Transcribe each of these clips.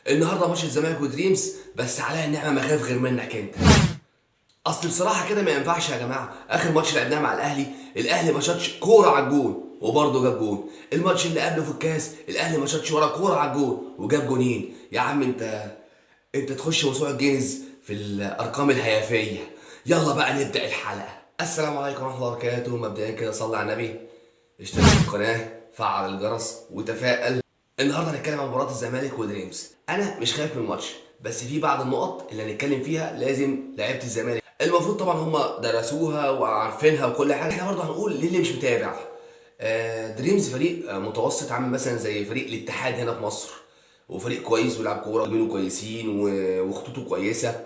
النهارده ماتش الزمالك ودريمز، بس عليا النعمه ما خايف غير منك انت. اصل بصراحه كده ما ينفعش يا جماعه. اخر ماتش لعبناه مع الاهلي ما شاطش كوره على الجون وبرضه جاب جون. الماتش اللي قبله في الكاس الاهلي ما شاطش ولا كوره على الجون وجاب جونين. يا عم انت تخش موسوعه جينيز في الارقام الهيافيه. يلا بقى نبدا الحلقه. السلام عليكم ورحمه الله وبركاته. مبدئيا كده صلي على النبي، اشترك في القناه، فعل الجرس وتفائل. النهارده هنتكلم عن مباراه الزمالك ودريمز. انا مش خايف من الماتش، بس في بعض النقط اللي هنتكلم فيها لازم لعيبه الزمالك المفروض طبعا هم درسوها وعارفينها وكل حاجه. احنا برضه هنقول للي مش متابع. دريمز فريق متوسط، عامل مثلا زي فريق الاتحاد هنا في مصر، وفريق كويس وبيلعب كوره ومنه كويسين وخطوطه كويسه.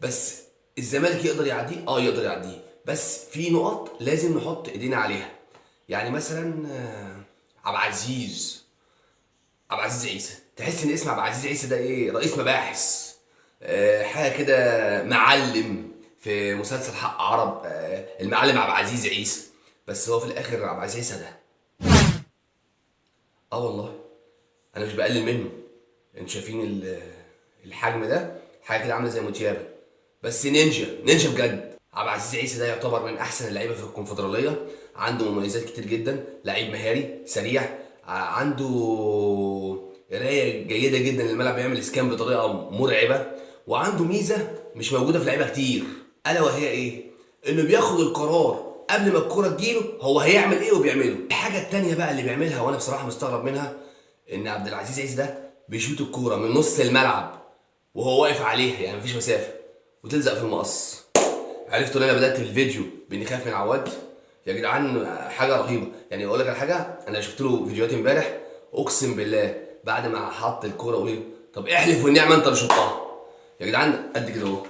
بس الزمالك يقدر يعديه، يقدر يعديه، بس في نقط لازم نحط ايدينا عليها. يعني مثلا عبد العزيز عيسى، تحس ان اسم عبد العزيز عيسى ده ايه، رئيس مباحث، حاجه كده، معلم في مسلسل حق عرب، المعلم عبد العزيز عيسى. بس هو في الاخر عبد العزيز عيسى ده، والله انا مش بقلل منه. انتوا شايفين الحجم ده، حاجه كده عامله زي متيابه، بس نينجا بجد. عبد العزيز عيسى ده يعتبر من احسن اللعيبه في الكونفدراليه. عنده مميزات كتير جدا، لعيب مهاري سريع، عنده قرايه جيده جدا للملعب، بيعمل اسكان بطريقه مرعبه. وعنده ميزه مش موجوده في لعيبه كتير، الا وهي ايه؟ انه بياخد القرار قبل ما الكوره تجيله، هو هيعمل ايه وبيعمله. الحاجه التانيه بقى اللي بيعملها وانا بصراحه مستغرب منها، ان عبد العزيز عيسى ده بيشوط الكوره من نص الملعب وهو واقف عليها، يعني مفيش مسافه، وتلزق في المقص. عرفتوا ليه انا بدات الفيديو باني خايف من عواد؟ يا جدعان حاجه رهيبه. يعني اقول لك على حاجه، انا شفت له فيديوهات امبارح، اقسم بالله بعد ما حط الكوره اقول ايه، طب احلف والنعمه انت اللي شطها. يا جدعان قد كده اهو،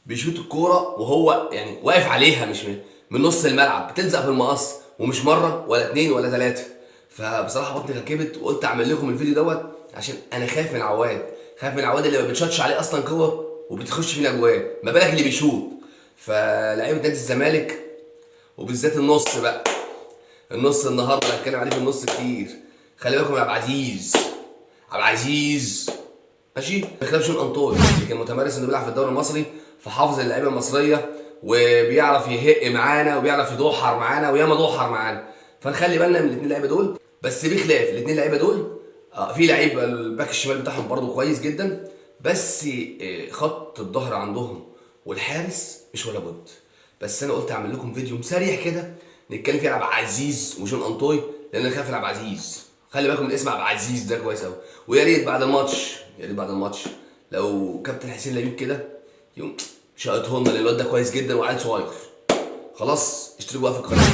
بيشوط الكوره وهو يعني واقف عليها، مش من نص الملعب، بتلزق في المقص، ومش مره ولا اتنين ولا تلاته. فبصراحه بطني ركبت وقلت اعمل لكم الفيديو دوت، عشان انا خايف من عواد، خايف من عواد اللي ما بتشطش عليه اصلا كور وبتخش فينا جواه، ما بالك اللي بيشوط. فلاعيبه نادي الزمالك وبالذات النص بقى، النص النهارده هتكلم عليه في النص كتير. خلي بالكم يا عبد العزيز ماشي، بخلاف شون انطوي اللي كان متمرس انه بيلعب في الدوري المصري، فحافظ اللعيبه المصريه وبيعرف يهق معانا وبيعرف يدوحر معانا وياما دوحر معانا. فنخلي بالنا من الاثنين لعيبه دول. بس بخلاف الاثنين لعيبه دول، في لعيب الباك الشمال بتاعهم برضو كويس جدا، بس خط الظهر عندهم والحارس مش ولا بد. بس انا قلت اعمل لكم فيديو سريع كده نتكلم فيه على عبد العزيز وجون انطوي، لان انا خايف من عبد العزيز. خلي بالكم من اسم عبد العزيز ده كويس قوي. ويا ريت بعد الماتش، لو كابتن حسين لبيب كده يقوم شقطهولنا، لان الواد ده كويس جدا وعيل صغير. خلاص اشتركوا بقى في القناه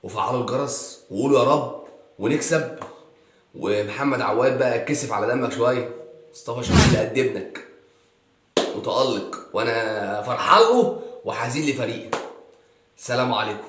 وفعلوا الجرس وقولوا يا رب ونكسب. ومحمد عواد بقى كسف على دمك شويه، مصطفى شوقي اللي قد ابنك متالق، وانا فرحان له وحزين لفريقي. السلام عليكم.